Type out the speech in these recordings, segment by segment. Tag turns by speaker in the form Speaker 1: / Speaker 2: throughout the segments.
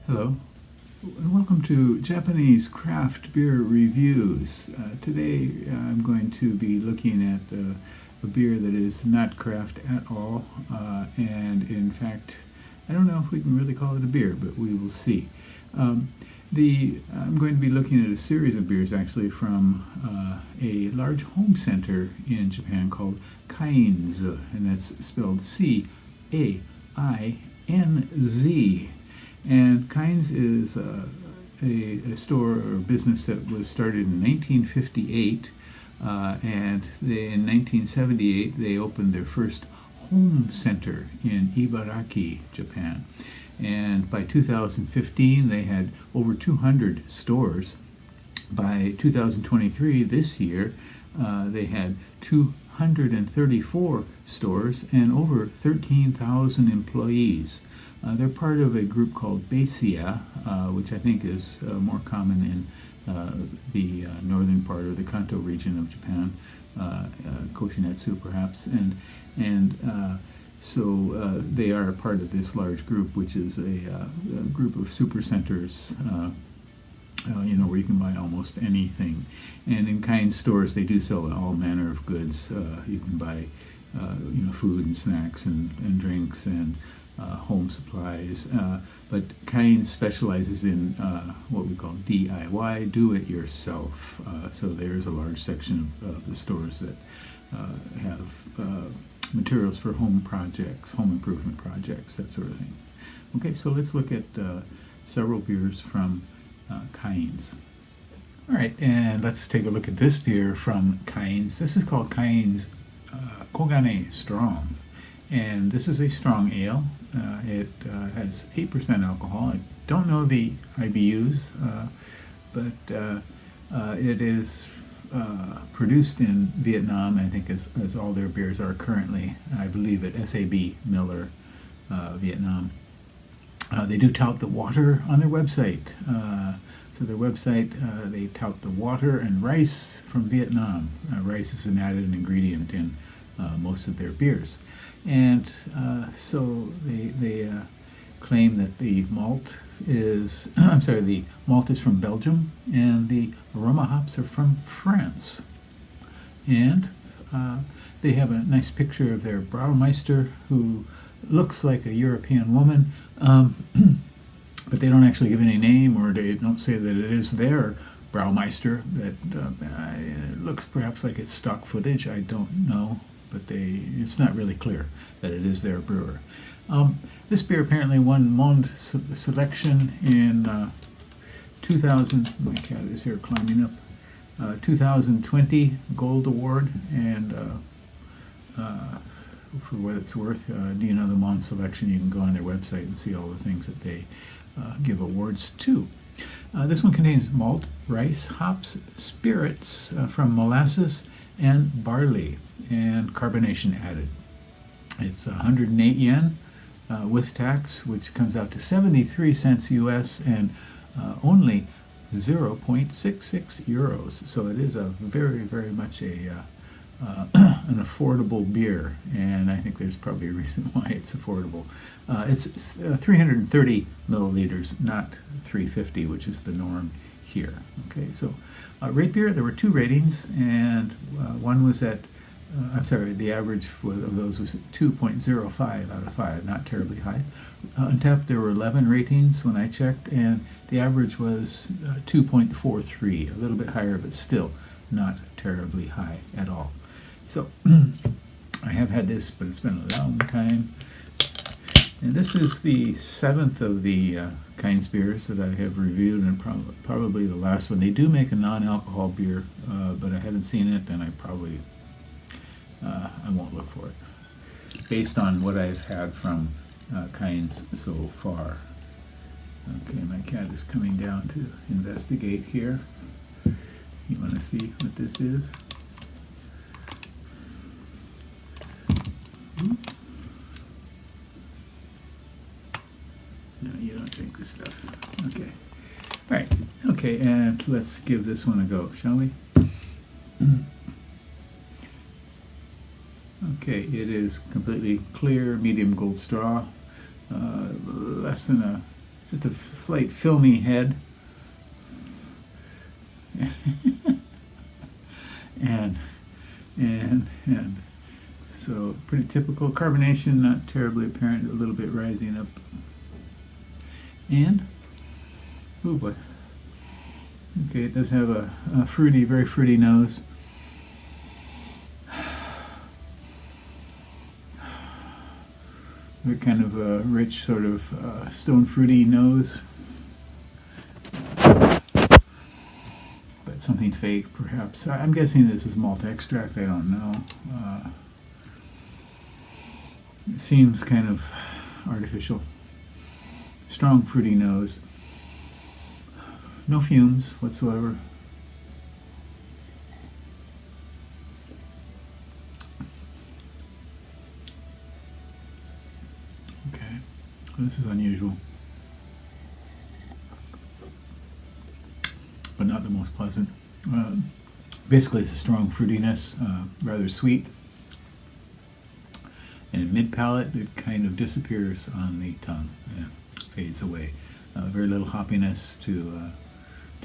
Speaker 1: Hello, and welcome to Japanese Craft Beer Reviews. Today I'm going to be looking at a beer that is not craft at all, and in fact, I don't know if we can really call it a beer, but we will see. I'm going to be looking at a series of beers actually from a large home center in Japan called Cainz, and that's spelled C-A-I-N-Z. And Cainz is a store or business that was started in 1958, and in 1978 they opened their first home center in Ibaraki, Japan. And by 2015 they had over 200 stores. By 2023, this year, they had 234 stores and over 13,000 employees. They're part of a group called Beisia, which I think is more common in the northern part of the Kanto region of Japan, Koshinetsu perhaps, so they are part of this large group, which is a group of supercenters, where you can buy almost anything. And in Cainz stores, they do sell all manner of goods. You can buy, food and snacks and drinks and home supplies. But Cainz specializes in what we call DIY, do-it-yourself. So there's a large section of the stores that have materials for home projects, home improvement projects, that sort of thing. Okay, so let's look at several beers from Cainz. All right, and let's take a look at this beer from Cainz. This is called Cainz Kogane Strong, and this is a strong ale. It has 8% alcohol. I don't know the IBUs, but it is produced in Vietnam, I think, as all their beers are currently, I believe, at SAB Miller, Vietnam. They do tout the water on their website. So their website, they tout the water and rice from Vietnam. Rice is an added ingredient in most of their beers. And so they claim that the malt is, the malt is from Belgium and the aroma hops are from France. And they have a nice picture of their Braumeister, who looks like a European woman, but they don't actually give any name, or they don't say that it is their Braumeister. That it looks perhaps like it's stock footage. I don't know, but it's not really clear that it is their brewer. This beer apparently won Monde Selection in 2000. My cat is here climbing up. 2020 Gold Award, and for what it's worth, the Monde Selection, you can go on their website and see all the things that they give awards to. This one contains malt, rice, hops, spirits from molasses and barley, and carbonation added. It's 108 yen with tax, which comes out to 73 cents US and only 0.66 euros. So it is a very, very much an affordable beer, and I think there's probably a reason why it's affordable. It's 330 milliliters, not 350, which is the norm here. Okay, so rate beer, there were 2 ratings, and one was at the average of those was 2.05 out of 5, not terribly high. Untapped, there were 11 ratings when I checked, and the average was 2.43, a little bit higher, but still not terribly high at all. So I have had this, but it's been a long time. And this is the 7th of the Cainz beers that I have reviewed, and probably the last one. They do make a non-alcohol beer, but I haven't seen it, and I probably I won't look for it, based on what I've had from Cainz so far. Okay, my cat is coming down to investigate here. You want to see what this is? No, you don't drink this stuff. Okay. All right. Okay, and let's give this one a go, shall we? Okay, it is completely clear, medium gold straw, just a slight filmy head. and so pretty typical. Carbonation not terribly apparent, a little bit rising up. And oh boy, okay, it does have a fruity, very fruity nose. Very kind of a rich sort of stone fruity nose. But something fake, perhaps. I'm guessing this is malt extract. I don't know. It seems kind of artificial. Strong fruity nose. No fumes whatsoever. Okay, this is unusual, but not the most pleasant. Basically, it's a strong fruitiness, rather sweet, and mid palate it kind of disappears on the tongue, fades away. Very little hoppiness to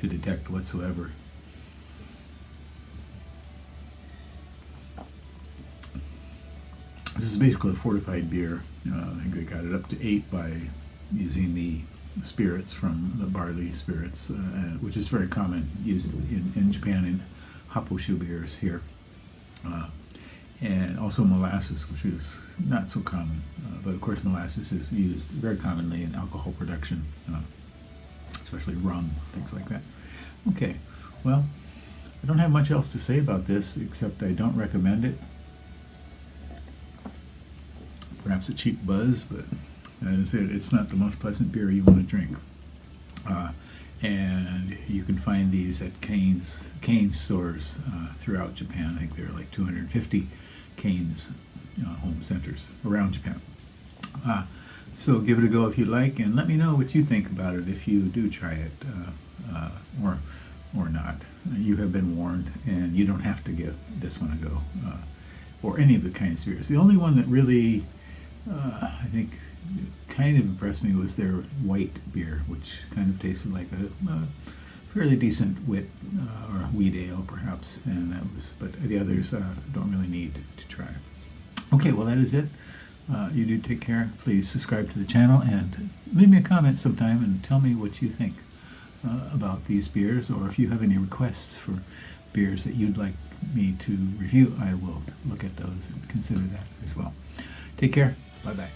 Speaker 1: detect whatsoever. This is basically a fortified beer. I think they got it up to 8 by using the spirits from the barley spirits, which is very common, used in Japan in happoshu beers here. And also molasses, which is not so common. But of course molasses is used very commonly in alcohol production, especially rum, things like that. Okay, well, I don't have much else to say about this, except I don't recommend it. Perhaps a cheap buzz, but as I said, it's not the most pleasant beer you want to drink. And you can find these at Cainz stores throughout Japan. I think there are like 250 Cainz home centers around Japan. So give it a go if you like, and let me know what you think about it if you do try it, or not. You have been warned, and you don't have to give this one a go, or any of the Cainz beers. The only one that really, I think, kind of impressed me was their white beer, which kind of tasted like a fairly decent wit or wheat ale, perhaps. And that was, but the others don't really need to try. Okay, well that is it. You do take care. Please subscribe to the channel and leave me a comment sometime and tell me what you think about these beers, or if you have any requests for beers that you'd like me to review, I will look at those and consider that as well. Take care. Bye-bye.